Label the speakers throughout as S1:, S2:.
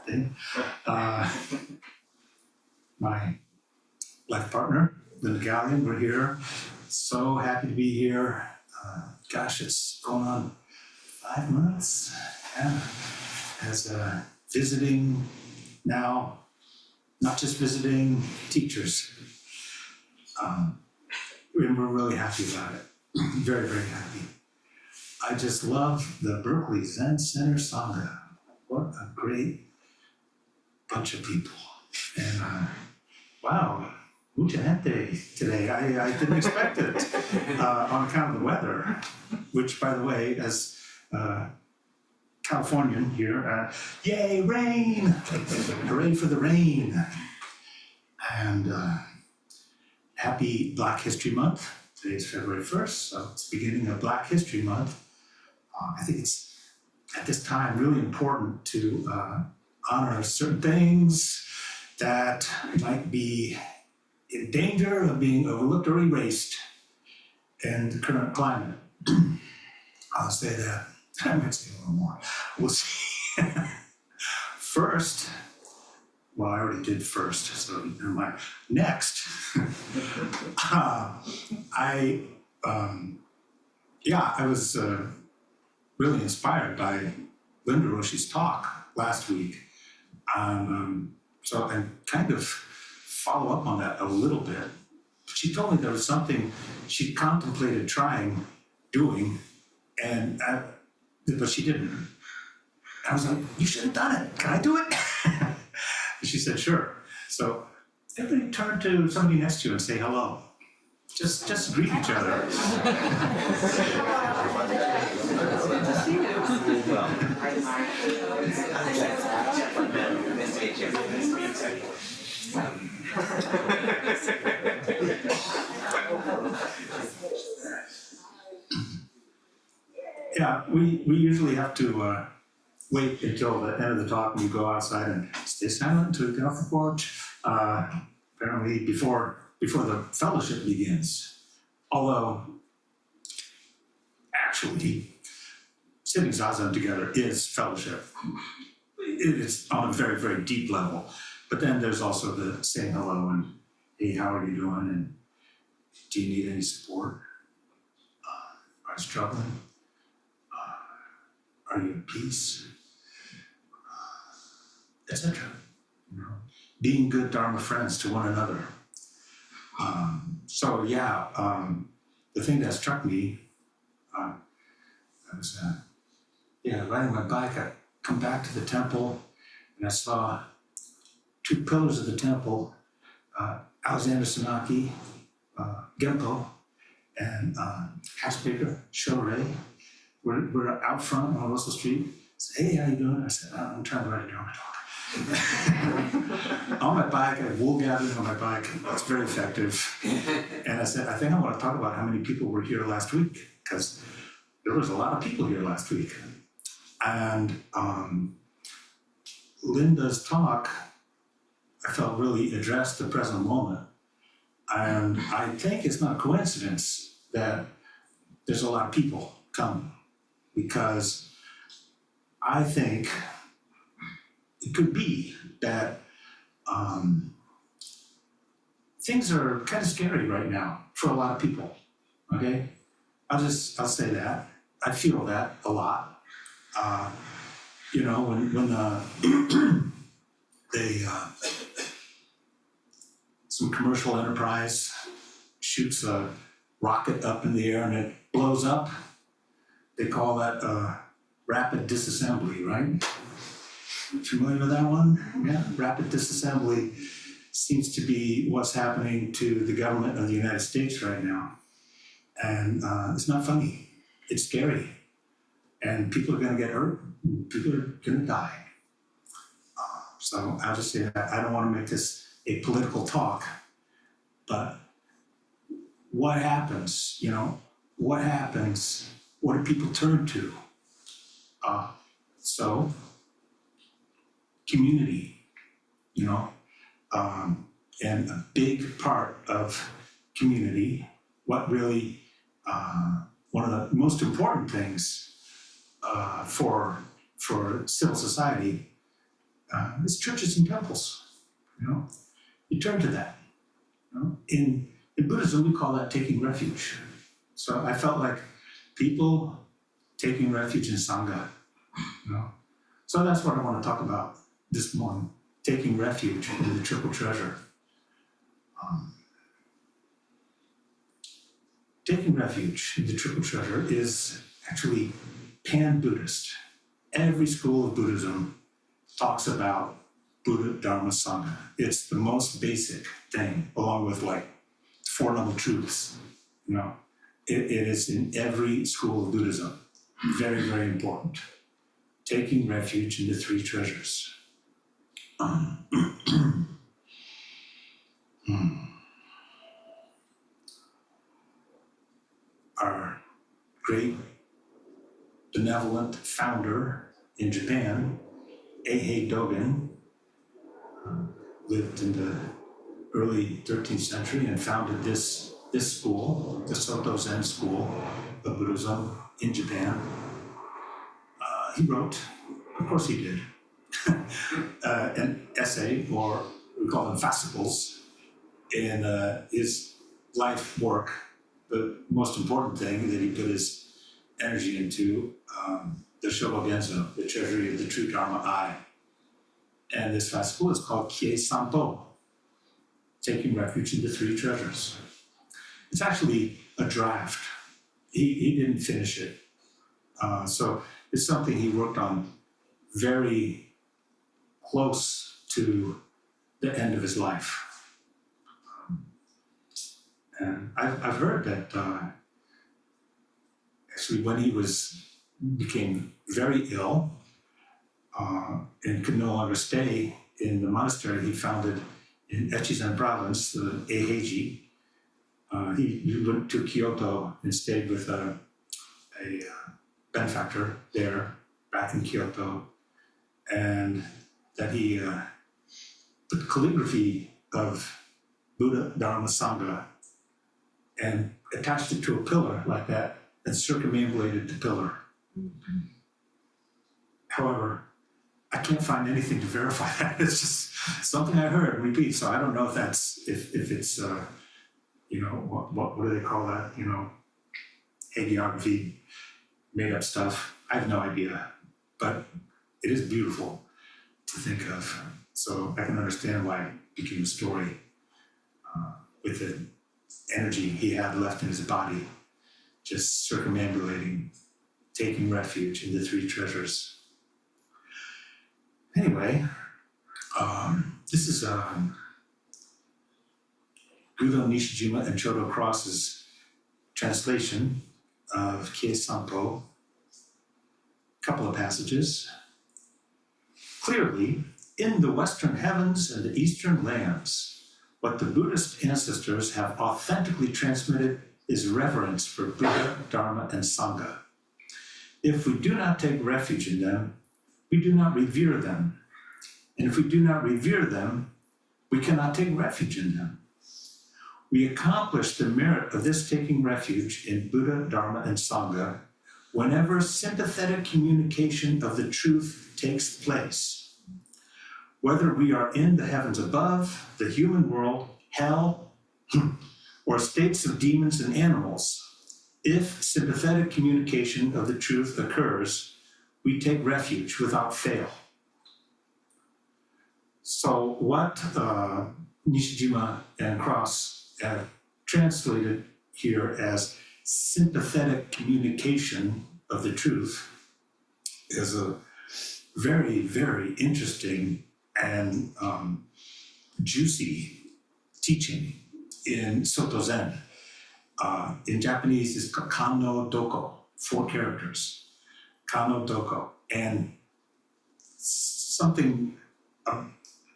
S1: thing. My life partner, Linda Gallion, we're here. So happy to be here. Gosh, it's going on 5 months, yeah, as visiting now, not just visiting teachers. And we're really happy about it. Very, very happy. I just love the Berkeley Zen Center Sangha. What a great bunch of people. And wow, mucha gente today. I didn't expect it on account of the weather, which, by the way, as Californian here, yay, rain! Hooray for the rain. And happy Black History Month. Today is February 1st, so it's the beginning of Black History Month. I think it's, at this time, really important to honor certain things that might be in danger of being overlooked or erased in the current climate. I'll say that. I might say a little more. We'll see. First, well, I already did first, so never mind. Next, I was really inspired by Linda Roshi's talk last week. So I kind of follow up on that a little bit. She told me there was something she contemplated doing, but she didn't. I was like, you should have done it. Can I do it? And she said, sure. So everybody turn to somebody next to you and say hello. Just greet each other. Yeah, we usually have to wait until the end of the talk and we go outside and stay silent until we get off the porch. Apparently before the fellowship begins. Although, actually, sitting zazen together is fellowship. It is on a very, very deep level. But then there's also the saying hello and, hey, how are you doing? And do you need any support? Are you struggling? Are you at peace? Etc. You know, being good Dharma friends to one another. The thing that struck me, I was riding my bike. I come back to the temple and I saw two pillars of the temple, Alexander Senaki, Genpo, and Haspaker, Shorei. We're out front on Russell Street. I said, hey, how you doing? I said, I'm trying to write a Dharma talk. On my bike, I have wool gathering on my bike. It's very effective. And I said, I think I want to talk about how many people were here last week, because there was a lot of people here last week. And Linda's talk, I felt really addressed the present moment. And I think it's not a coincidence that there's a lot of people come, because I think it could be that things are kind of scary right now for a lot of people, okay? I'll say that. I feel that a lot. When some commercial enterprise shoots a rocket up in the air and it blows up, they call that rapid disassembly, right? Familiar with that one? Yeah, rapid disassembly seems to be what's happening to the government of the United States right now. And it's not funny, it's scary. And people are gonna get hurt, people are gonna die. So I'll just say that I don't wanna make this a political talk, but what happens, what happens? What do people turn to? So community, and a big part of community, what really, one of the most important things for civil society It's churches and temples, you know. You turn to that. You know? In Buddhism, we call that taking refuge. So I felt like people taking refuge in Sangha, you know. So that's what I want to talk about this morning, taking refuge in the Triple Treasure. Taking refuge in the Triple Treasure is actually pan-Buddhist. Every school of Buddhism talks about Buddha, Dharma, Sangha. It's the most basic thing, along with like Four Noble Truths. You know, it is in every school of Buddhism. Very, very important. Taking refuge in the three treasures. Our great benevolent founder in Japan, Eihei Dogen, lived in the early 13th century and founded this school, the Soto Zen School of Buddhism in Japan. He wrote, of course he did, an essay, or we call them fascicles, in his life work. The most important thing that he put his energy into, the Shobogenzo, the treasury of the true Dharma I. And this fascicle is called Kie Sanpo, taking refuge in the three treasures. It's actually a draft. He didn't finish it. So it's something he worked on very close to the end of his life. And I've heard that actually when he became very ill and could no longer stay in the monastery he founded in Echizen province, the Eiheiji, he went to Kyoto and stayed with a benefactor there back in Kyoto, and that he put calligraphy of Buddha, Dharma, Sangha and attached it to a pillar like that and circumambulated the pillar. Mm-hmm. However, I can't find anything to verify that. It's just something I heard and repeat. So I don't know if that's if it's you know, what do they call that? You know, hagiography, made up stuff. I have no idea, but it is beautiful to think of. So I can understand why it became a story with the energy he had left in his body, just circumambulating, taking refuge in the three treasures. Anyway, this is Gudo Nishijima and Chodo Cross's translation of Kie Sanpo. A couple of passages. Clearly, in the Western heavens and the Eastern lands, what the Buddhist ancestors have authentically transmitted is reverence for Buddha, Dharma, and Sangha. If we do not take refuge in them, we do not revere them. And if we do not revere them, we cannot take refuge in them. We accomplish the merit of this taking refuge in Buddha, Dharma, and Sangha whenever sympathetic communication of the truth takes place. Whether we are in the heavens above, the human world, hell, or states of demons and animals, if sympathetic communication of the truth occurs, we take refuge without fail. So what Nishijima and Cross have translated here as sympathetic communication of the truth is a very, very interesting and juicy teaching in Soto Zen. In Japanese, it's Kano Doko, 4 characters. Kano Doko. And something,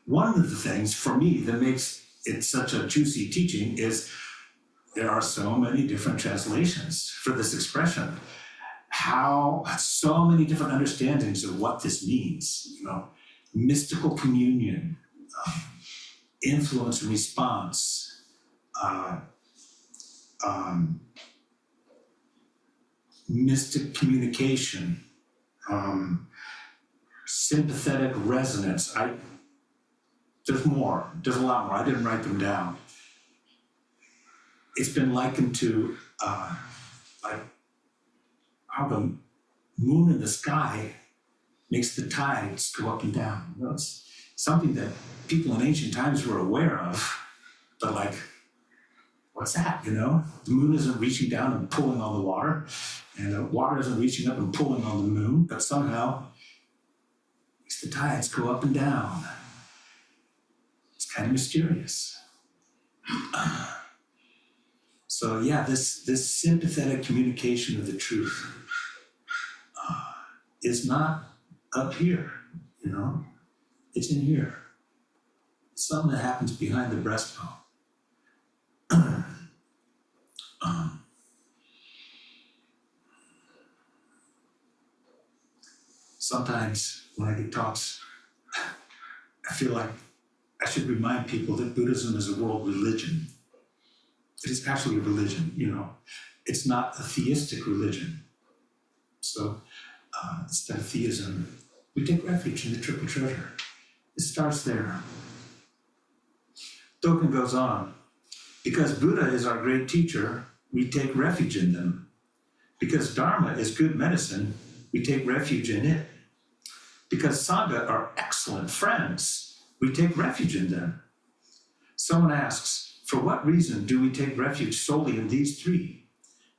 S1: one of the things for me that makes it such a juicy teaching is there are so many different translations for this expression. How so many different understandings of what this means, you know, mystical communion, influence and response, mystic communication, sympathetic resonance. There's more, there's a lot more, I didn't write them down. It's been likened to like how the moon in the sky makes the tides go up and down. You know, it's something that people in ancient times were aware of, but like, what's that, you know? The moon isn't reaching down and pulling on the water, and the water isn't reaching up and pulling on the moon, but somehow makes the tides go up and down. It's kind of mysterious. So yeah, this sympathetic communication of the truth is not up here, you know? It's in here. It's something that happens behind the breastbone. Sometimes when I give talks, I feel like I should remind people that Buddhism is a world religion. It is actually a religion, you know. It's not a theistic religion. So instead of theism, we take refuge in the triple treasure. It starts there. Dogen goes on, because Buddha is our great teacher, we take refuge in them. Because Dharma is good medicine, we take refuge in it. Because Sangha are excellent friends, we take refuge in them. Someone asks, for what reason do we take refuge solely in these three?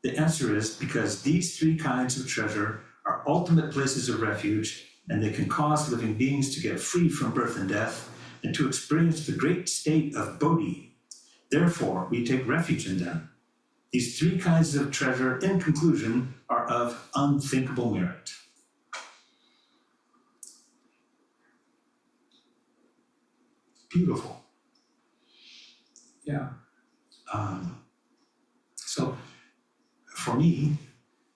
S1: The answer is because these three kinds of treasure are ultimate places of refuge, and they can cause living beings to get free from birth and death and to experience the great state of Bodhi. Therefore, we take refuge in them. These three kinds of treasure, in conclusion, are of unthinkable merit. Beautiful. Yeah. So for me,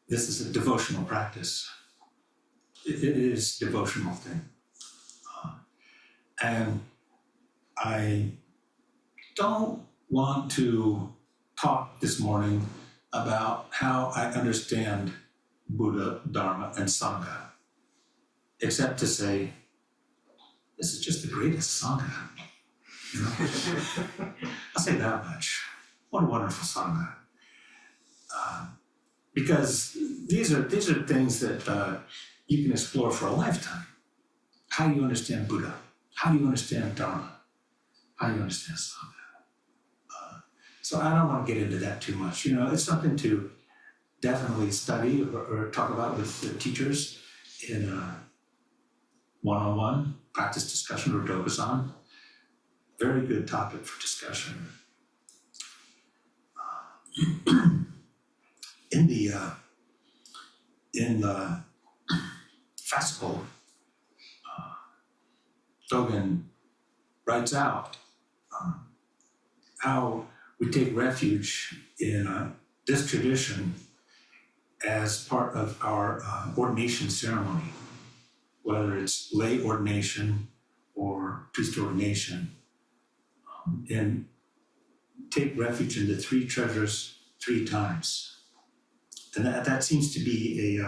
S1: this is a devotional practice. It is a devotional thing. And I don't want to talk this morning about how I understand Buddha, Dharma, and Sangha, except to say, this is just the greatest Sangha. You know? I'll say that much. What a wonderful Sangha. Because these are things that you can explore for a lifetime. How do you understand Buddha? How do you understand Dharma? How do you understand Sangha? So I don't want to get into that too much. You know, it's something to definitely study or talk about with the teachers in a one-on-one practice discussion or Dokusan. Very good topic for discussion. In the festival, Dogen writes out how we take refuge in this tradition as part of our ordination ceremony, whether it's lay ordination or priest ordination, and take refuge in the three treasures 3 times. And that seems to be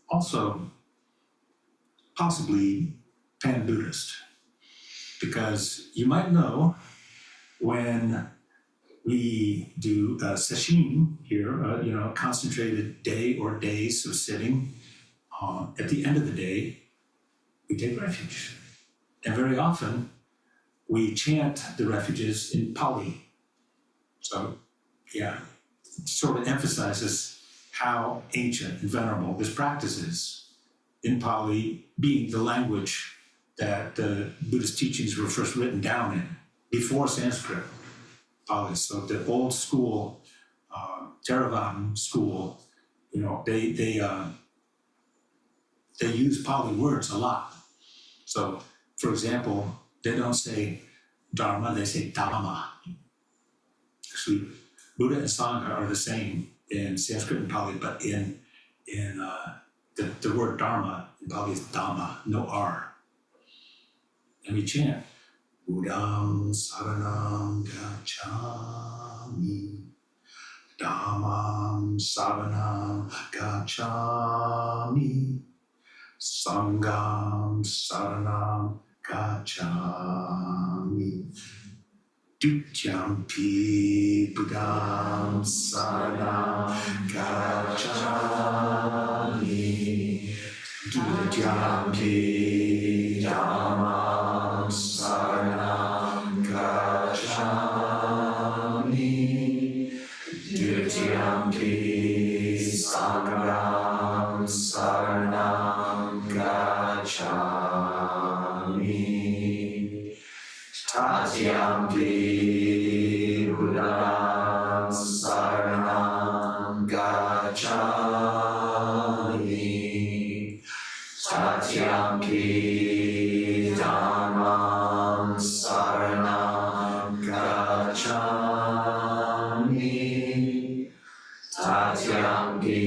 S1: also possibly pan-Buddhist, because you might know when we do sesshin here, you know, concentrated day or days of sitting, at the end of the day, we take refuge. And very often, we chant the refuges in Pali. So, yeah, it sort of emphasizes how ancient and venerable this practice is. In Pali being the language that the Buddhist teachings were first written down in, before Sanskrit, Pali. So the old school, Theravada school, you know, they use Pali words a lot. So, for example, they don't say Dharma, they say Dhamma. Actually, Buddha and Sangha are the same in Sanskrit and Pali, but in the word Dharma in Pali is Dhamma, no R. And we chant, Buddham Saranam Gacchami, Dhammam saranam gacchami. Sangham saranam gacchami. Dutiyampi buddham saranam gacchami. Dutiyampi dhammam saranam gacchami. Dutiyampi sangham saranam gacchami. Tatiyampi buddham saranam gacchami. Tatiyampi dhammam saranam gacchami. Tatiyampi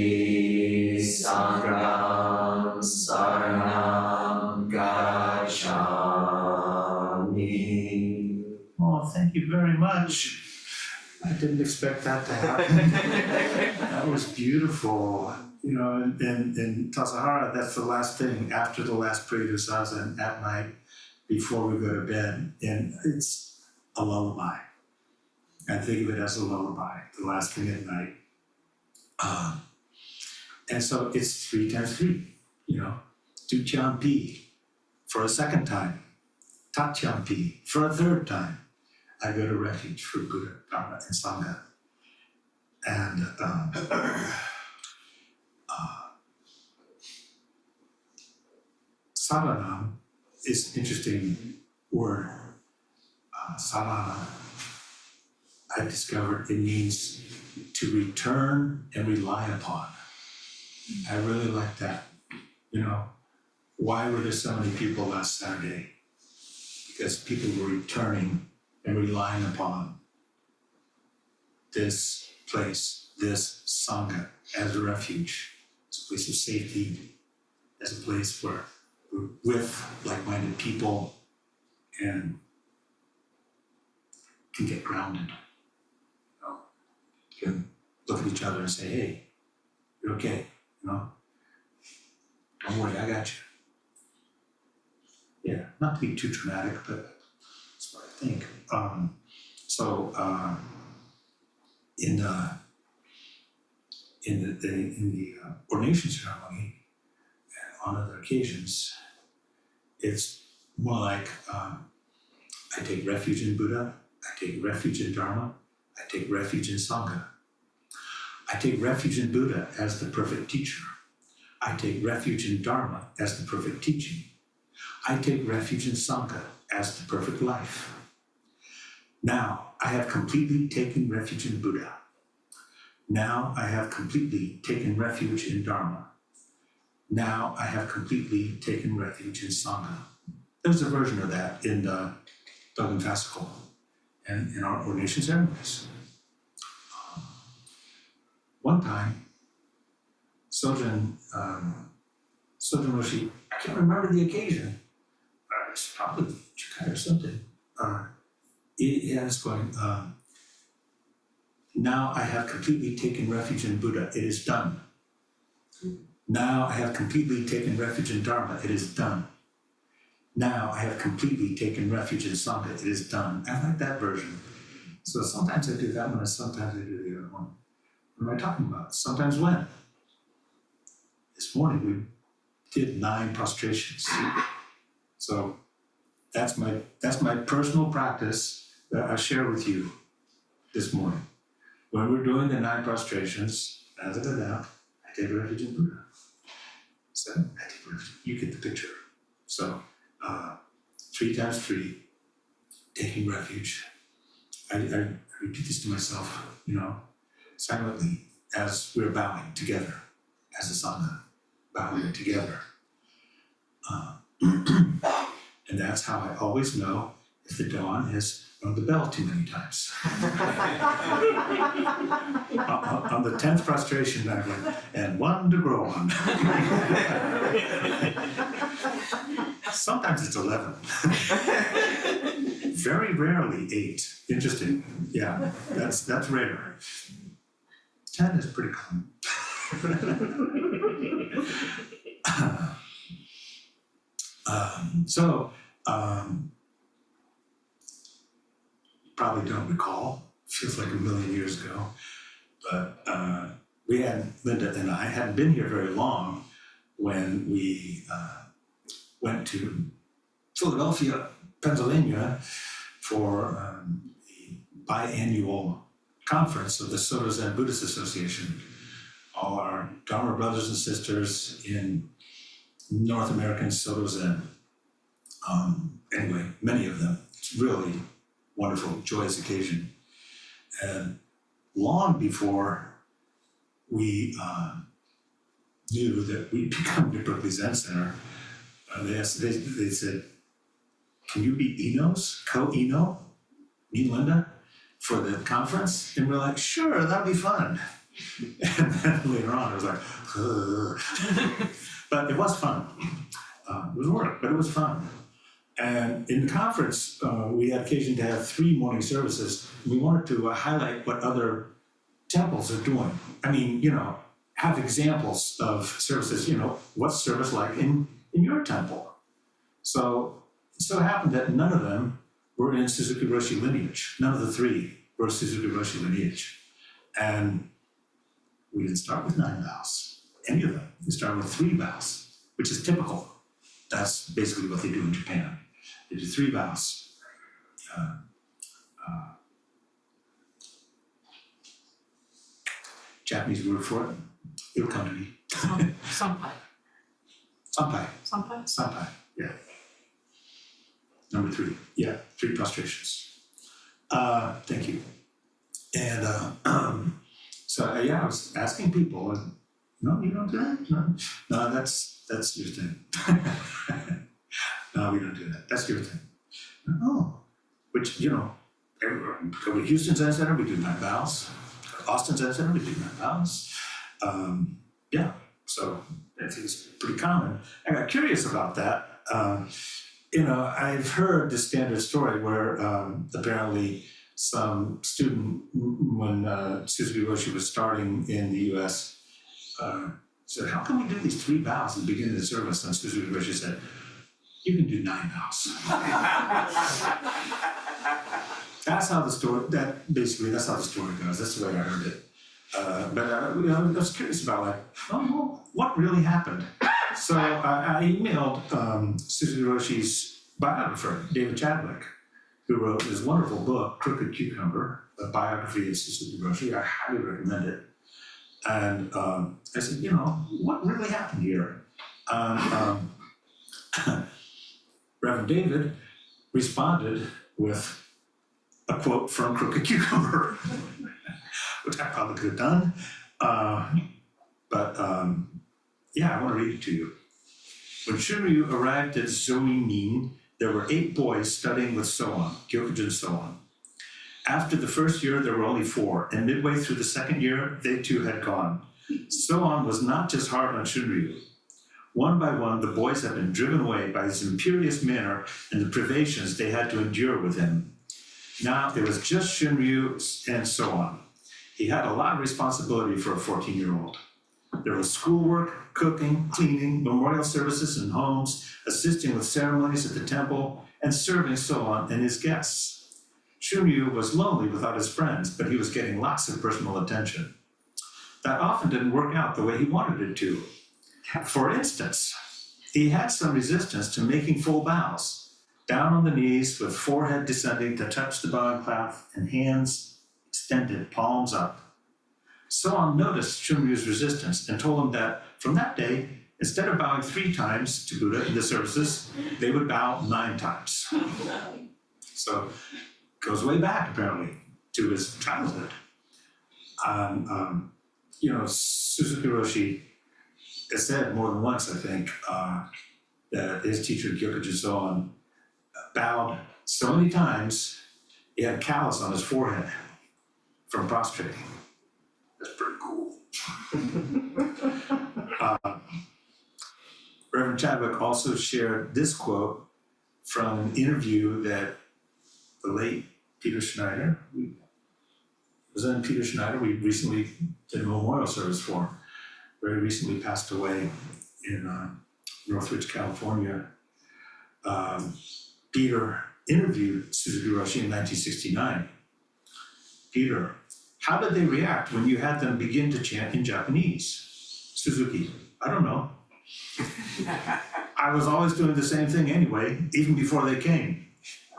S1: sangham saranam gacchami. Oh, thank you very much. I didn't expect that to happen. That was beautiful. You know, in Tassajara, that's the last thing after the last Pariya Zazen at night before we go to bed. And it's a lullaby. I think of it as a lullaby, the last thing at night. And so it's 3 times 3, you know. Dutiyampi for a second time. Tatyampi for a third time. I go to Refuge for Buddha, Dharma, and Sangha. And saranam is an interesting word. Sarana, I discovered it means to return and rely upon. I really like that. You know, why were there so many people last Saturday? Because people were returning and relying upon this place, this Sangha, as a refuge, as a place of safety, as a place where we're with like-minded people and can get grounded. You know, you can look at each other and say, hey, you're okay, you know? Don't worry, I got you. Yeah, not to be too dramatic, but that's what I think. In the ordination ceremony, and on other occasions, it's more like I take refuge in Buddha, I take refuge in Dharma, I take refuge in Sangha. I take refuge in Buddha as the perfect teacher. I take refuge in Dharma as the perfect teaching. I take refuge in Sangha as the perfect life. Now I have completely taken refuge in Buddha. Now I have completely taken refuge in Dharma. Now I have completely taken refuge in Sangha. There's a version of that in the Dogen Fascicle and in our ordination ceremonies. One time, Sojin Roshi, I can't remember the occasion, it's probably Chikai or something. He was going, now I have completely taken refuge in Buddha, it is done. Now I have completely taken refuge in Dharma, it is done. Now I have completely taken refuge in Sangha, it is done. I like that version. So sometimes I do that one, and sometimes I do the other one. What am I talking about? Sometimes when? This morning we did 9 prostrations. So that's my personal practice that I share with you this morning. When we're doing the 9 prostrations, as I go down, I take refuge in Buddha. So I take refuge. You get the picture. So 3 times 3, taking refuge. I repeat this to myself, you know, silently as we're bowing together, as a Sangha, bowing together. And that's how I always know if the dawn has rung the bell too many times. On the 10th prostration, I went, and 1 to grow on. Sometimes it's 11. Very rarely 8. Interesting. Yeah, that's rare. 10 is pretty common. Probably don't recall, feels like a million years ago, but Linda and I hadn't been here very long when we went to Philadelphia, Pennsylvania for the biannual conference of the Soto Zen Buddhist Association. All our Dharma brothers and sisters in North American Soto Zen. Anyway, many of them. It's really wonderful, joyous occasion. And long before we knew that we'd become the Berkeley Zen Center, they said, can you be Eno's, co-Eno, me and Linda, for the conference? And we're like, sure, that'd be fun. And then later on, it was like, but it was fun. It was work, but it was fun. And in the conference, we had occasion to have 3 morning services. We wanted to highlight what other temples are doing. I mean, have examples of services, what's service like in your temple? So it so happened that none of them were in Suzuki Roshi lineage. None of the 3 were Suzuki Roshi lineage. And we didn't start with 9 vows, any of them. We started with 3 vows, which is typical. That's basically what they do in Japan. They do 3 vows. Japanese word for it. It'll come to me.
S2: Sampai.
S1: Sampai.
S2: Sampai?
S1: Sampai, yeah. Number 3, yeah, 3 prostrations. Thank you. And I was asking people, and no, you don't do that? No, that's your thing. No, we don't do that. That's your thing. Oh, which, everywhere. Go to Houston Zen Center, we do 9 vows. Austin Zen Center, we do 9 vows. So I think it's pretty common. I got curious about that. I've heard the standard story where apparently some student, when Suzuki Roshi was starting in the US, said, how can we do these 3 vows at the beginning of the service? And Suzuki Roshi said, you can do 9 vows. That's how the story goes. That's the way I heard it. I was curious about what really happened. So I emailed Suzuki Roshi's biographer, David Chadwick, who wrote this wonderful book, Crooked Cucumber, a biography of Suzuki Roshi. I highly recommend it. And I said, what really happened here? Reverend David responded with a quote from Crooked Cucumber, which I probably could have done. I want to read it to you. When Shunryu arrived at Zoimin, there were 8 boys studying with Soan, Gyokujin Soan. After the first year, there were only 4, and midway through the second year, they too had gone. Soan was not just hard on Shunryu. One by one, the boys had been driven away by his imperious manner and the privations they had to endure with him. Now it was just Shunryu and Soan. He had a lot of responsibility for a 14-year-old. There was schoolwork, cooking, cleaning, memorial services in homes, assisting with ceremonies at the temple, and serving Soan and his guests. Shunryu was lonely without his friends, but he was getting lots of personal attention. That often didn't work out the way he wanted it to. For instance, he had some resistance to making full bows, down on the knees with forehead descending to touch the bowing path and hands extended, palms up. Soan noticed Shunryu's resistance and told him that from that day, instead of bowing 3 times to Buddha in the services, they would bow 9 times. So it goes way back, apparently, to his childhood. Suzuki Roshi has said more than once, I think, that his teacher, Gyokujin Soan, bowed so many times, he had a callus on his forehead from prostrating. That's pretty cool. Reverend Chadwick also shared this quote from an interview that the late Peter Schneider, Zen Peter Schneider, we recently did a memorial service for. Very recently passed away in Northridge, California. Peter interviewed Suzuki Roshi in 1969. Peter, how did they react when you had them begin to chant in Japanese? Suzuki, I don't know. I was always doing the same thing anyway, even before they came.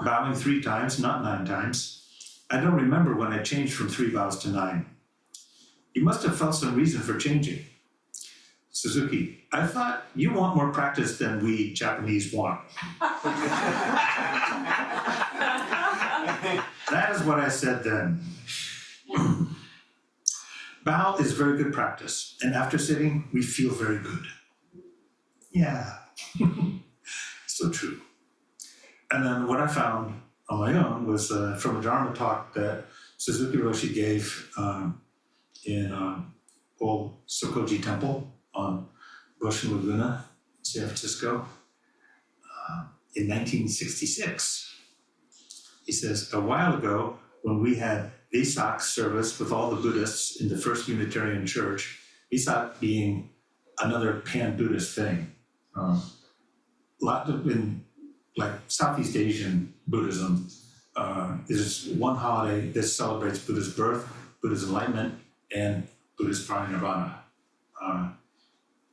S1: Bowing 3 times, not 9 times. I don't remember when I changed from 3 bows to 9. You must have felt some reason for changing. Suzuki, I thought you want more practice than we Japanese want. That is what I said then. Bow is very good practice, and after sitting, we feel very good. Yeah, so true. And then what I found on my own was from a Dharma talk that Suzuki Roshi gave in old Sokoji Temple on Bush and Laguna, San Francisco, in 1966. He says, a while ago, when we had Vesak service with all the Buddhists in the First Unitarian Church, Vesak being another pan-Buddhist thing. In like Southeast Asian Buddhism, is one holiday that celebrates Buddha's birth, Buddha's enlightenment, and Buddha's parinirvana.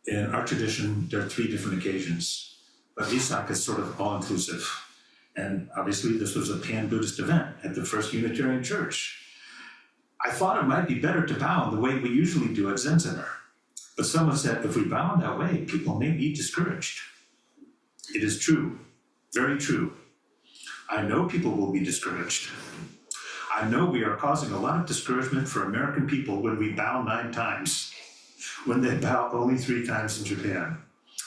S1: In our tradition, there are 3 different occasions, but Vesak is sort of all-inclusive. And obviously this was a pan-Buddhist event at the First Unitarian Church. I thought it might be better to bow the way we usually do at Zen Center. But someone said, if we bow in that way, people may be discouraged. It is true, very true. I know people will be discouraged. I know we are causing a lot of discouragement for American people when we bow 9 times, when they bow only 3 times in Japan.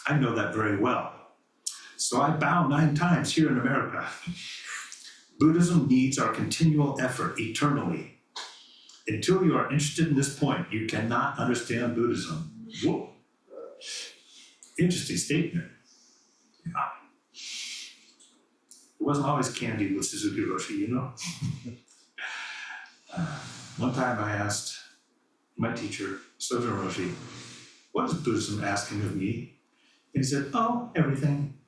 S1: I know that very well. So I bow 9 times here in America. Buddhism needs our continual effort eternally. Until you are interested in this point, you cannot understand Buddhism. Whoa. Interesting statement. Yeah. It wasn't always candy with Suzuki Roshi, you know? One time I asked my teacher, Sojun Roshi, what is Buddhism asking of me? And he said, oh, everything.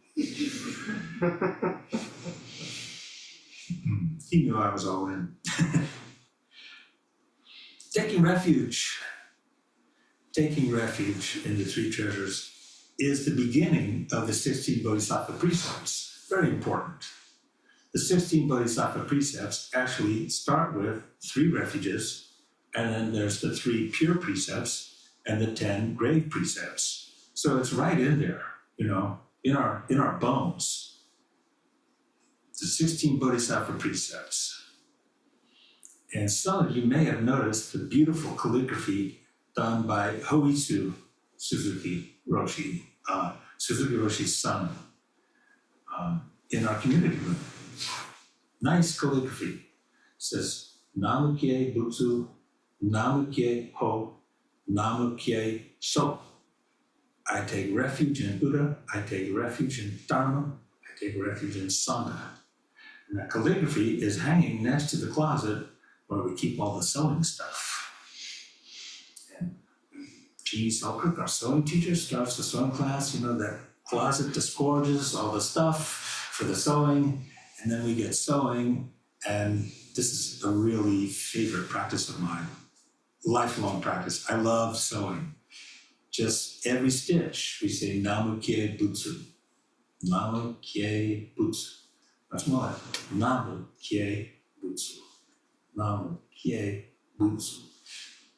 S1: He knew I was all in. Taking refuge in the 3 treasures is the beginning of the 16 Bodhisattva precepts. Very important. The 16 Bodhisattva precepts actually start with 3 refuges, and then there's the 3 pure precepts and the 10 grave precepts. So it's right in there, you know, in our bones. The 16 Bodhisattva precepts. And some of you may have noticed the beautiful calligraphy done by Hoitsu Suzuki Roshi, Suzuki Roshi's son, in our community room. Nice calligraphy. It says, Namu Kye Butsu, Namu Kye Ho, Namu Kye So. I take refuge in Buddha, I take refuge in Dharma, I take refuge in Sangha. And that calligraphy is hanging next to the closet where we keep all the sewing stuff. And Jeannie Selkirk, our sewing teacher, starts the sewing class, you know, that closet disgorges all the stuff for the sewing, and then we get sewing, and this is a really favorite practice of mine, lifelong practice. I love sewing. Just every stitch, we say Namu Kye Butsu. Namu Kye Butsu. That's more like Namu Kye Butsu. Namu Kye Butsu.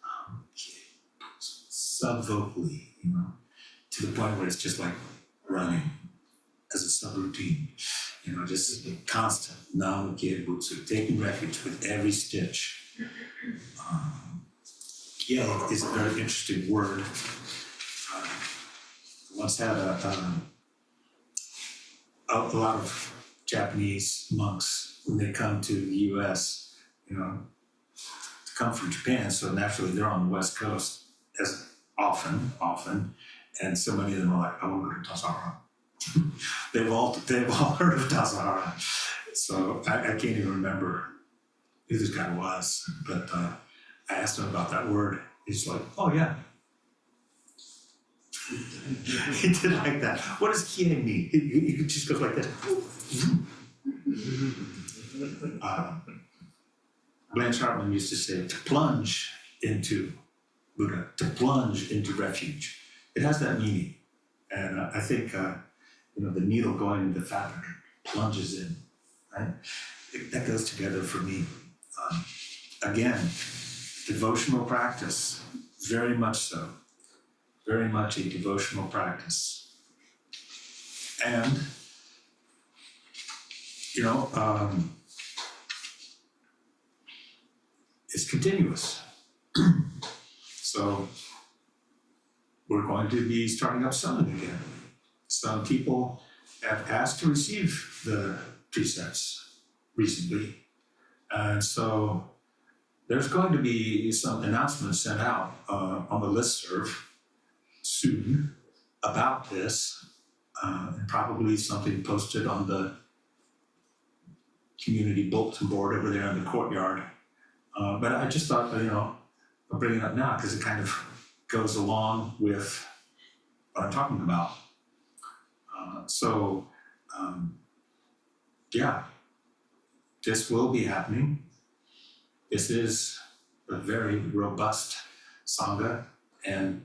S1: Namu Kye Butsu. Subvocally, you know, to the point where it's just like running as a subroutine. You know, just constant Namu Kye Butsu, taking refuge with every stitch. Kye is a very interesting word. Once had a lot of Japanese monks when they come to the U.S., you know, to come from Japan, so naturally they're on the West Coast as often, and so many of them are like, I want to go to Tassajara. they've all heard of Tassajara, so I can't even remember who this guy was, but I asked him about that word. He's like, oh yeah. He did like that. What does kie mean? He just goes like this. Blanche Hartman used to say, to plunge into Buddha, to plunge into refuge. It has that meaning. And I think, the needle going into the fabric plunges in, right? That goes together for me. Again, devotional practice, very much so. Very much a devotional practice. And, it's continuous. So we're going to be starting up summoning again. Some people have asked to receive the precepts recently. And so there's going to be some announcements sent out on the listserv soon about this, and probably something posted on the community bulletin board over there in the courtyard. But I just thought, I'll bring it up now because it kind of goes along with what I'm talking about. This will be happening. This is a very robust Sangha, and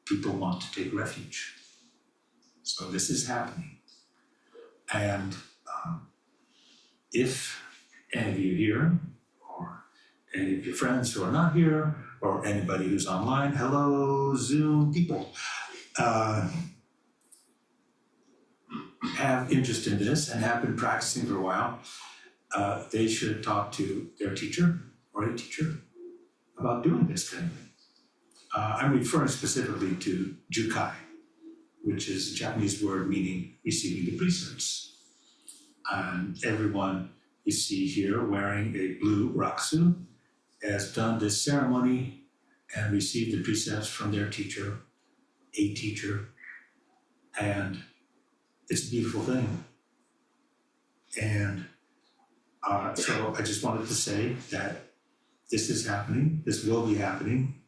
S1: people want to take refuge. So this is happening. And if any of you here, or any of your friends who are not here, or anybody who's online, hello, Zoom people, have interest in this and have been practicing for a while, they should talk to their teacher or a teacher about doing this kind of thing. I'm referring specifically to jukai, which is a Japanese word meaning receiving the precepts. And everyone you see here wearing a blue rakusu has done this ceremony and received the precepts from their teacher, a teacher, and it's a beautiful thing. And so I just wanted to say that this is happening, this will be happening,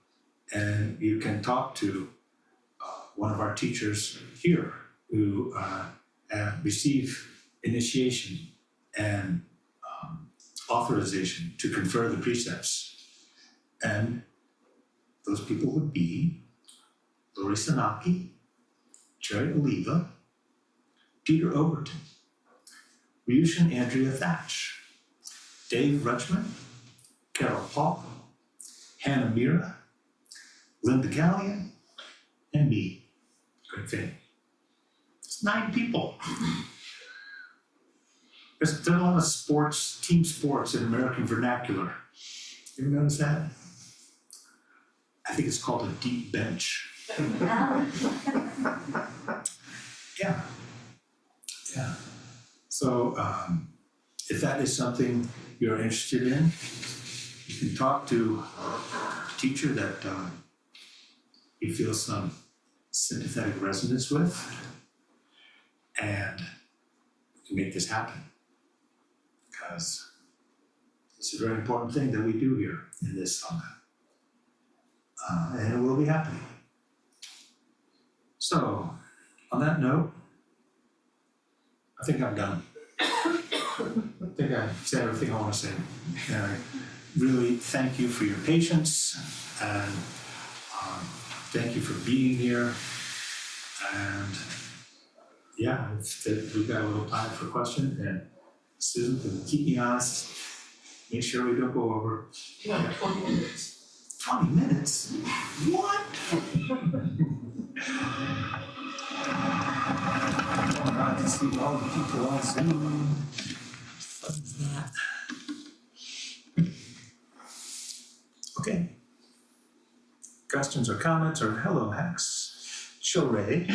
S1: and you can talk to one of our teachers here who have received initiation and authorization to confer the precepts. And those people would be Lori Sanaki, Jerry Oliva, Peter Overton, Ryushin Andrea Thatch, Dave Rutschman, Carol Paul, Hannah Mira, Linda Gallion, and me, Greg Fain. It's 9 people. There's a lot of sports, team sports in American vernacular. You ever notice that? I think it's called a deep bench. Yeah. So if that is something you're interested in, you can talk to a teacher that you feel some sympathetic resonance with, and you can make this happen. Because it's a very important thing that we do here in this Sangha. And it will be happening. So, on that note, I think I'm done. I think I said everything I want to say. And I really thank you for your patience, and thank you for being here. And yeah, we've got a little time for questions, and Susan can keep me honest, make sure we don't go over.
S2: Yeah, 20 minutes.
S1: 20 minutes? What? Oh, God, to see all the people on Zoom. What is that? Okay. Questions or comments, or hello, Hex. Shorey.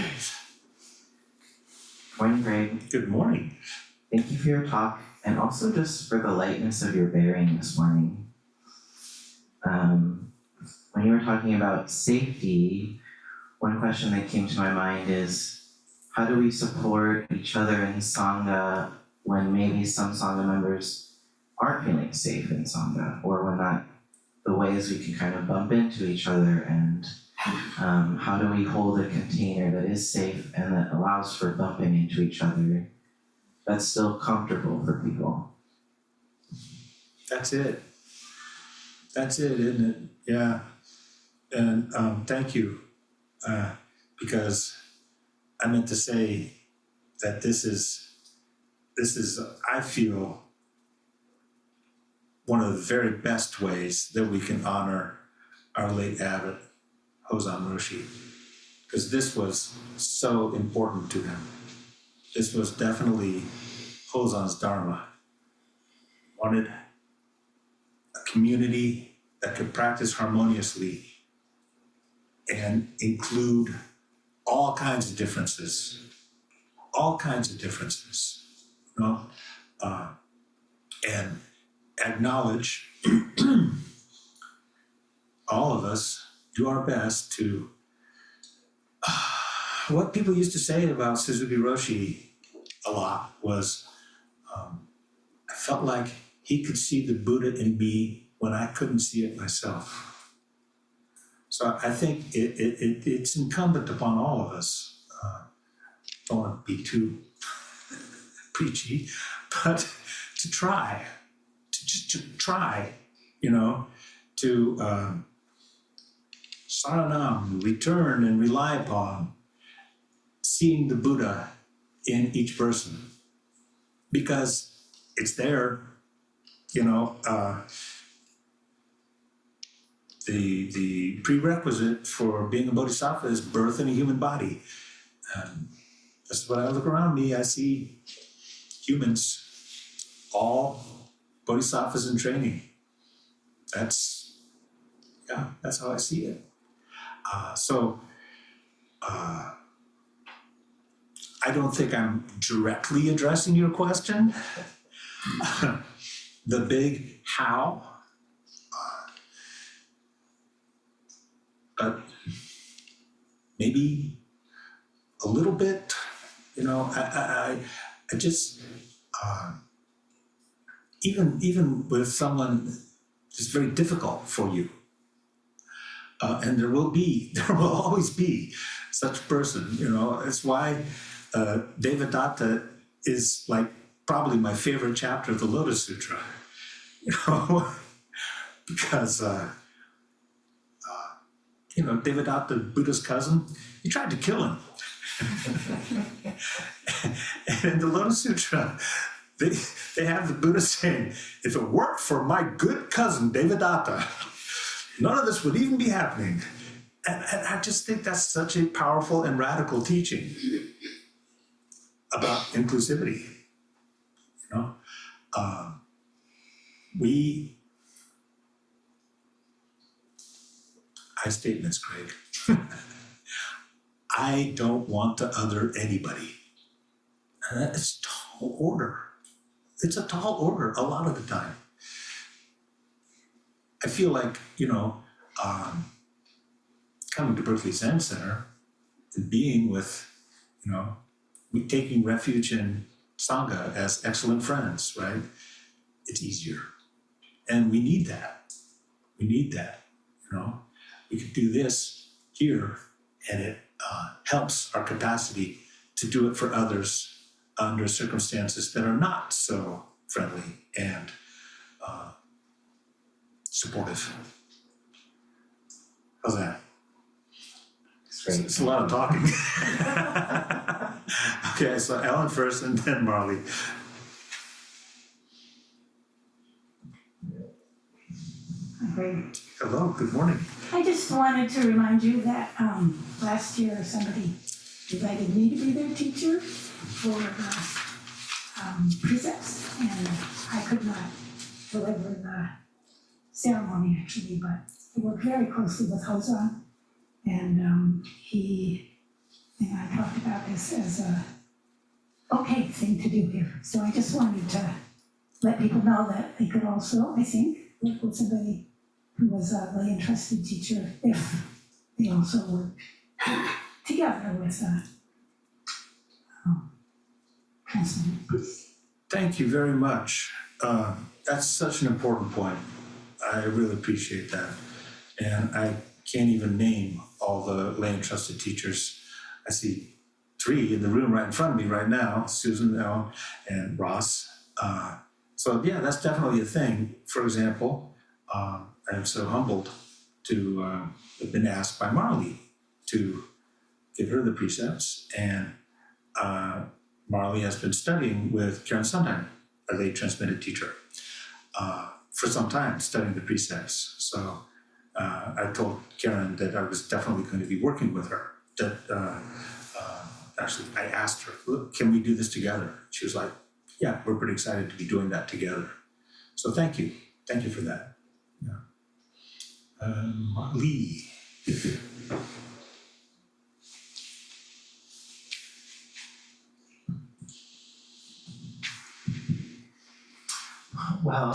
S3: Morning, Greg.
S1: Good morning.
S3: Thank you for your talk, and also just for the lightness of your bearing this morning. When you were talking about safety, one question that came to my mind is, how do we support each other in Sangha when maybe some Sangha members aren't feeling safe in Sangha, or when the ways we can kind of bump into each other, and how do we hold a container that is safe and that allows for bumping into each other that's still comfortable for people.
S1: That's it, isn't it? Yeah. And thank you, because I meant to say that this is, I feel, one of the very best ways that we can honor our late abbot, Hozan Roshi, because this was so important to him. This was definitely Hozan's Dharma. Wanted a community that could practice harmoniously and include all kinds of differences, you know, and acknowledge all of us do our best to, what people used to say about Suzuki Roshi a lot was, I felt like he could see the Buddha in me when I couldn't see it myself. So I think it's incumbent upon all of us, don't want to be too preachy, but to try, to try, you know, to saranam, return and rely upon seeing the Buddha in each person, because it's there, you know. The prerequisite for being a bodhisattva is birth in a human body. That's when I look around me, I see humans, all bodhisattvas in training. That's how I see it. I don't think I'm directly addressing your question. The big how, but maybe a little bit, you know. I just, even with someone it's very difficult for you, and there will always be such a person, you know. It's why Devadatta is like probably my favorite chapter of the Lotus Sutra, you know, because you know, Devadatta, Buddha's cousin, he tried to kill him. And in the Lotus Sutra, they have the Buddha saying, if it weren't for my good cousin Devadatta, none of this would even be happening. And I just think that's such a powerful and radical teaching about inclusivity, you know. I statements, Craig. I don't want to other anybody. And that is tall order. It's a tall order a lot of the time. I feel like, you know, coming to Berkeley Zen Center and being with, you know, taking refuge in Sangha as excellent friends, right? It's easier. And we need that. You know. We can do this here, and it helps our capacity to do it for others under circumstances that are not so friendly and supportive. How's that? It's a lot of talking. Okay, so Ellen first and then Marley.
S4: Great.
S1: Hello, good morning.
S4: I just wanted to remind you that last year somebody invited me to be their teacher for precepts, and I could not deliver the ceremony actually, but I worked very closely with Hozan, and he and I talked about this as a okay thing to do here. So I just wanted to let people know that they could also, I think, work with somebody who was a really interested teacher if they also worked together with transmitted.
S1: Thank you very much. That's such an important point. I really appreciate that. And I can't even name all the lay entrusted teachers. I see 3 in the room right in front of me right now, Susan, Ellen, and Ross. So yeah, that's definitely a thing. For example, I'm so humbled to have been asked by Marley to give her the precepts, and Marley has been studying with Karen Sondheim, a lay transmitted teacher, for some time, studying the precepts. So I told Karen that I was definitely going to be working with her. That actually, I asked her, "Look, can we do this together?" She was like, "Yeah, we're pretty excited to be doing that together." So thank you for that. Yeah. Lee.
S5: Well,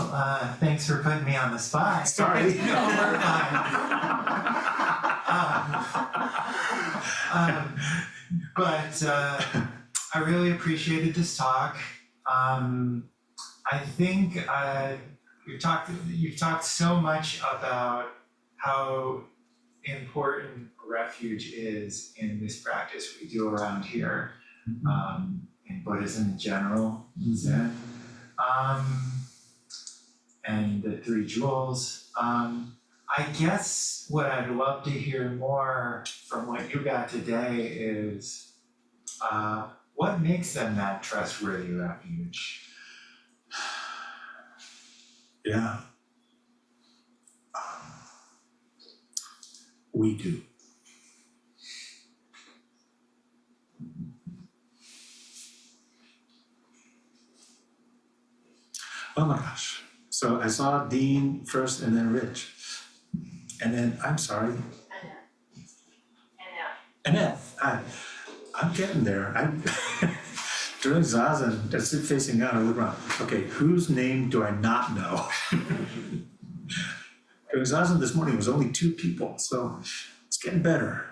S5: thanks for putting me on the spot.
S1: Sorry.
S5: No, we're fine. But I really appreciated this talk. I think you've talked so much about how important refuge is in this practice we do around here, in Buddhism in general, Zen. And the 3 jewels. I guess what I'd love to hear more from what you got today is what makes them that trustworthy refuge?
S1: Yeah. We do. Oh my gosh. So I saw Dean first and then Rich. And then, I'm sorry, Annette. I'm getting there. During Zazen, that's it facing out, I look around. Okay, whose name do I not know? During Zazen this morning, it was only 2 people, so it's getting better.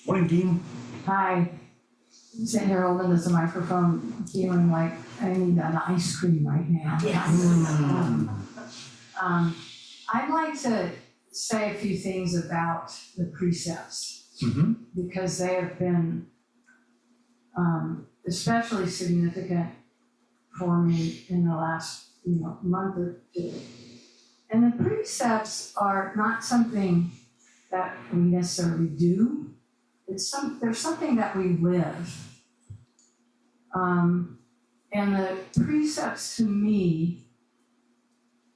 S1: Morning, Dean.
S6: Hi, I'm sitting here holding this microphone, feeling like I need an ice cream right now.
S4: Yes.
S6: I'd like to say a few things about the precepts, because they have been especially significant for me in the last month or 2. And the precepts are not something that we necessarily do. There's something that we live. And the precepts to me,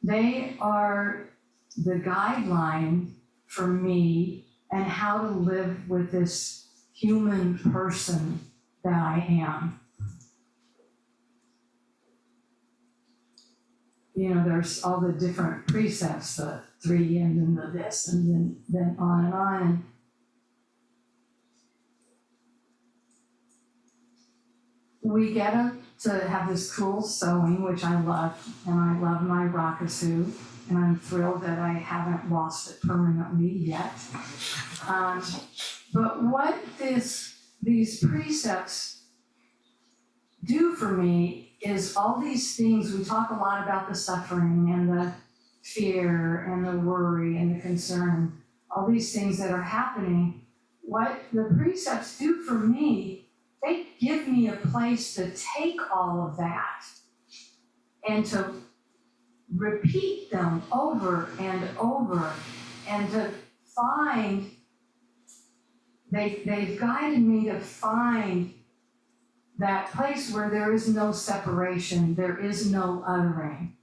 S6: they are the guideline for me and how to live with this human person that I am. There's all the different precepts, the 3 and then the this and then on and on. We get to have this cool sewing, which I love, and I love my rakusu, and I'm thrilled that I haven't lost it permanently yet. But what these precepts do for me is all these things. We talk a lot about the suffering and the fear and the worry and the concern, all these things that are happening. What the precepts do for me, they give me a place to take all of that and to repeat them over and over and to find, they've guided me to find that place where there is no separation, there is no othering,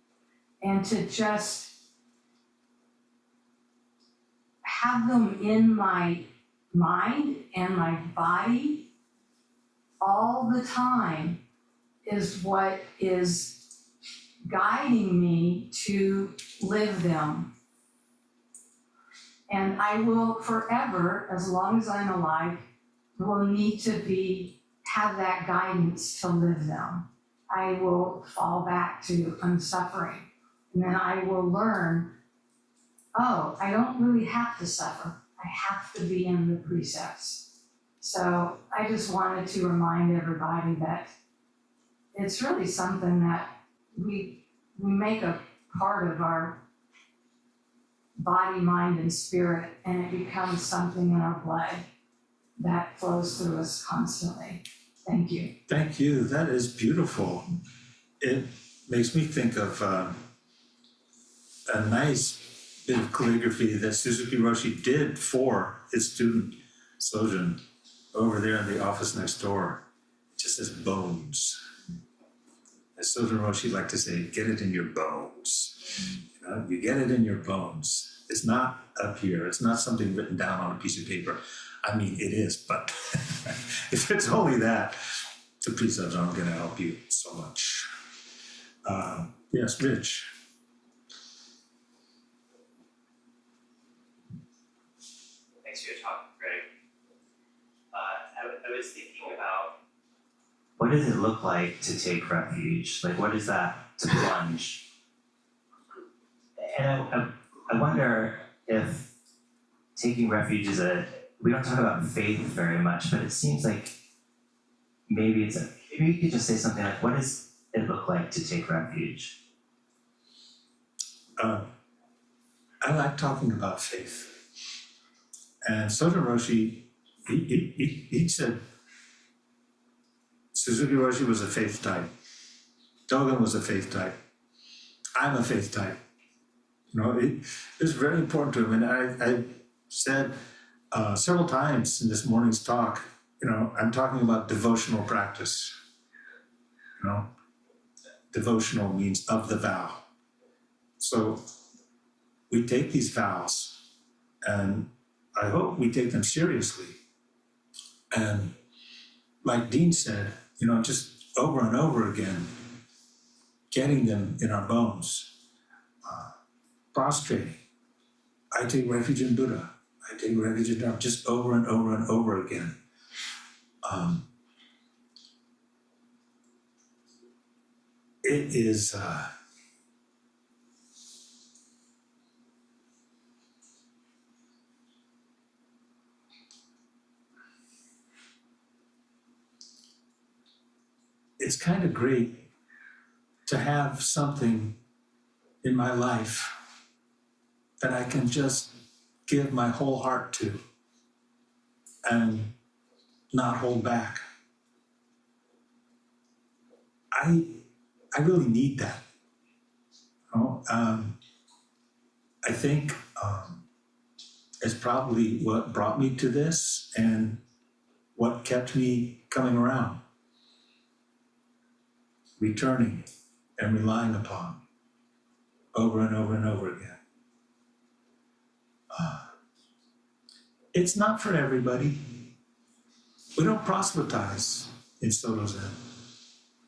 S6: and to just have them in my mind and my body all the time is what is guiding me to live them. And I will forever, as long as I'm alive, will need to have that guidance to live them. I will fall back to unsuffering. And then I will learn, oh, I don't really have to suffer. I have to be in the precepts. So I just wanted to remind everybody that it's really something that we we make a part of our body, mind, and spirit, and it becomes something in our blood that flows through us constantly. Thank you.
S1: Thank you, that is beautiful. It makes me think of a nice bit of calligraphy that Suzuki Roshi did for his student Sojun over there in the office next door. It just says bones. As Sojun Roshi liked to say, get it in your bones. You know, you get it in your bones. It's not up here, it's not something written down on a piece of paper. I mean, it is, but if it's only that, the precepts aren't gonna help you so much. Yes, Rich.
S7: Thanks for your talk, Greg. I was thinking about what does it look like to take refuge? Like, what is that to plunge? And I wonder if taking refuge is we don't talk about faith very much, but it seems like maybe maybe you could just say something like, what does it look like to take refuge?
S1: I like talking about faith. And Sojun Roshi, he said, Suzuki Roshi was a faith type. Dogen was a faith type. I'm a faith type. You know, it was very important to him. And I said several times in this morning's talk, you know, I'm talking about devotional practice. You know, devotional means of the vow. So we take these vows, and I hope we take them seriously. And like Dean said, you know, just over and over again, getting them in our bones, prostrating. I take refuge in Buddha. I take refuge in Dharma, just over and over and over again. It is it's kind of great to have something in my life that I can just give my whole heart to and not hold back. I really need that. You know? I think it's probably what brought me to this and what kept me coming around, returning and relying upon over and over and over again. It's not for everybody. We don't proselytize in Soto Zen.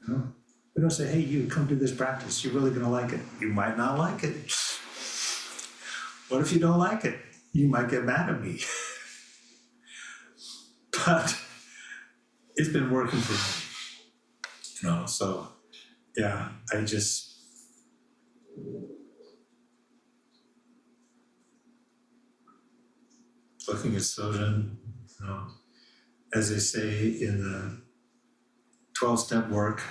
S1: You know? We don't say, hey, you come do this practice, you're really gonna like it. You might not like it. What if you don't like it? You might get mad at me. But it's been working for me. You know, so yeah, I just looking at Sojun, you know, as they say in the 12-step work,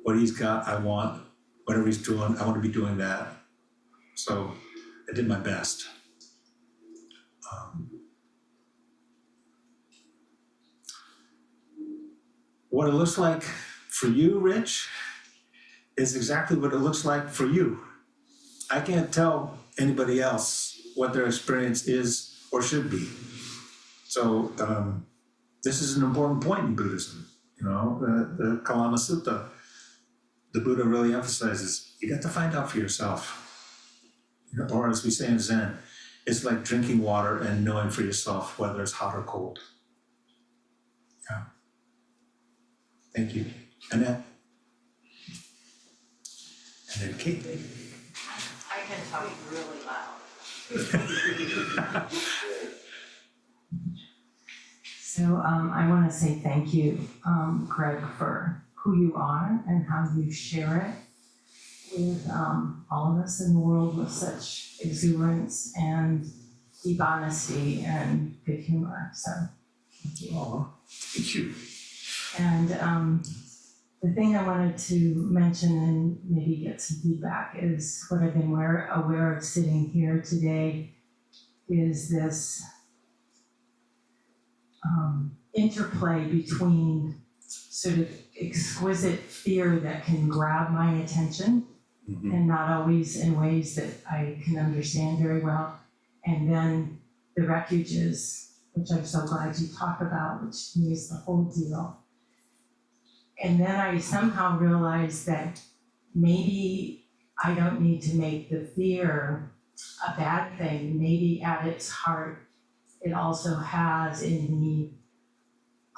S1: what he's got, I want. Whatever he's doing, I want to be doing that. So I did my best. What it looks like for you, Rich, is exactly what it looks like for you. I can't tell anybody else what their experience is or should be. So this is an important point in Buddhism. You know, the Kalama Sutta, the Buddha really emphasizes, you got to find out for yourself. You know, or as we say in Zen, it's like drinking water and knowing for yourself whether it's hot or cold. Yeah. Thank you. Annette? And then Kate.
S2: I can talk really loud.
S8: So I want to say thank you, Greg, for who you are and how you share it with all of us in the world with such exuberance and deep honesty and good humor. So thank you.
S1: Aw, thank you.
S8: And the thing I wanted to mention and maybe get some feedback is what I've been aware of sitting here today is this interplay between sort of exquisite fear that can grab my attention and not always in ways that I can understand very well. And then the refuges, which I'm so glad you talk about, which to me is the whole deal. And then I somehow realized that maybe I don't need to make the fear a bad thing. Maybe at its heart, it also has in me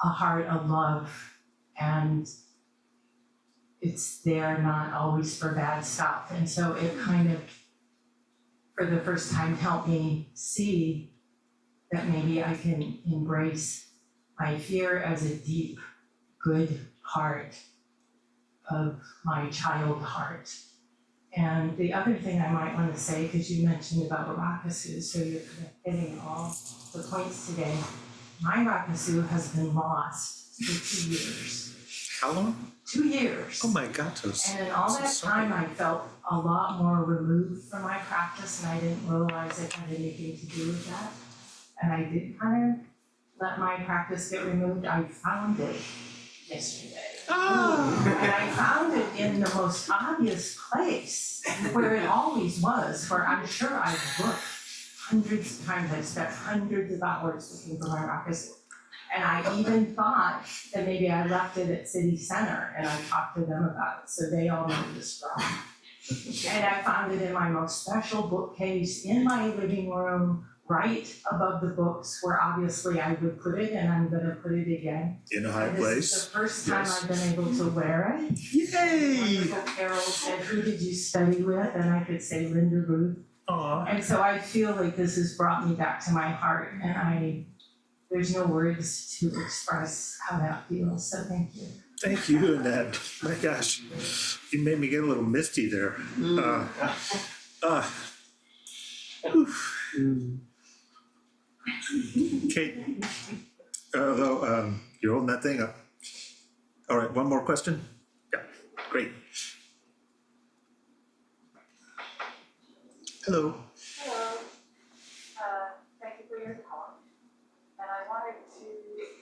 S8: a heart of love, and it's there not always for bad stuff. And so it kind of, for the first time, helped me see that maybe I can embrace my fear as a deep, good part of my child heart. And the other thing I might want to say, because you mentioned about Rakasu, so you're kind of hitting all the points today. My Rakasu has been lost for 2 years.
S1: How long?
S8: 2 years.
S1: Oh my gatos.
S8: And in all
S1: So
S8: that
S1: sorry.
S8: time, I felt a lot more removed from my practice, and I didn't realize it had anything to do with that. And I did kind of let my practice get removed. I found it yesterday. And I found it in the most obvious place, where it always was, where I'm sure I've looked hundreds of times. I've spent hundreds of hours looking for my practice. And I even thought that maybe I left it at City Center, and I talked to them about it, so they all know this wrong. And I found it in my most special bookcase in my living room, right above the books, where obviously I would put it, and I'm gonna put it again.
S1: In a high
S8: And this is
S1: place.
S8: the first time
S1: Yes.
S8: I've been able to wear it.
S1: Yay!
S8: Wonderful Carol said, "Who did you study with?" And I could say Linda Ruth.
S1: Aw.
S8: And so I feel like this has brought me back to my heart, and there's no words to express how that feels, so thank you.
S1: Thank you, Annette. My gosh, you made me get a little misty there. Kate, although you're holding that thing up. All right, one more question? Yeah, great. Hello.
S2: Hello. Thank you for your talk. And I wanted to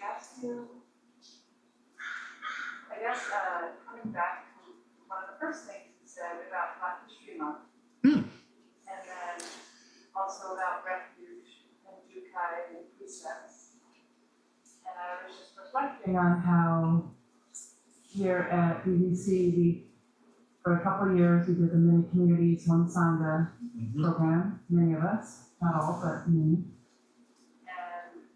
S2: ask you, I guess, coming back to one of the first things you said about Black History Month.
S1: Hmm.
S2: And then also about Refuge and Jukai and precepts. And I was just reflecting on how here at BBC, for a couple of years, we did the mini communities, one Sangha program, many of us, not all, but me. And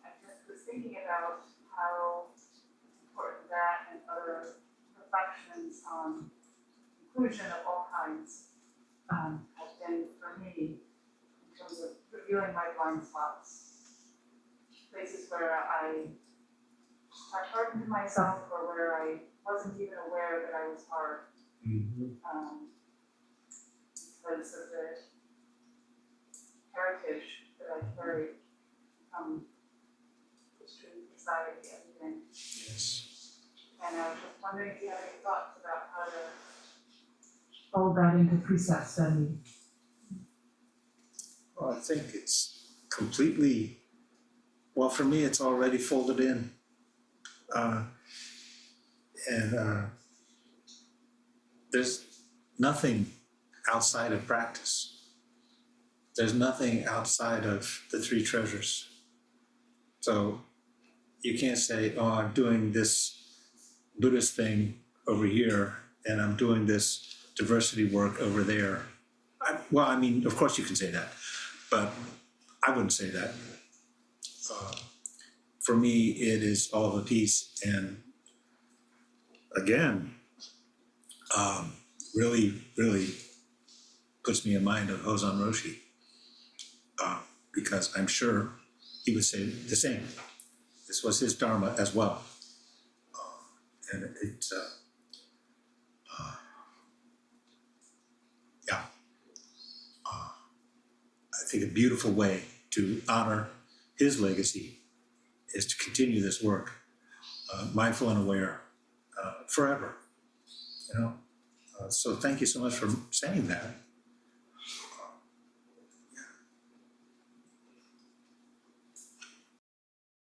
S2: I just was thinking about how important that and other reflections on inclusion of all kinds have been for me in terms of reviewing my blind spots. Places where I hardened myself or where I wasn't even aware that I was hard. Because of the heritage that I carry from history, society, everything.
S1: Yes.
S2: And I was just wondering if you had any thoughts about how to
S6: Fold that into precept study.
S1: Well, I think it's completely, well, for me, it's already folded in. There's nothing outside of practice. There's nothing outside of the three treasures. So you can't say, oh, I'm doing this Buddhist thing over here, and I'm doing this diversity work over there. Well, I mean, of course you can say that, but I wouldn't say that. For me, it is all of a piece, and again, really, really puts me in mind of Hozan Roshi, because I'm sure he would say the same. This was his dharma as well, and it's I think a beautiful way to honor his legacy is to continue this work, mindful and aware, forever, you know? So thank you so much for saying that.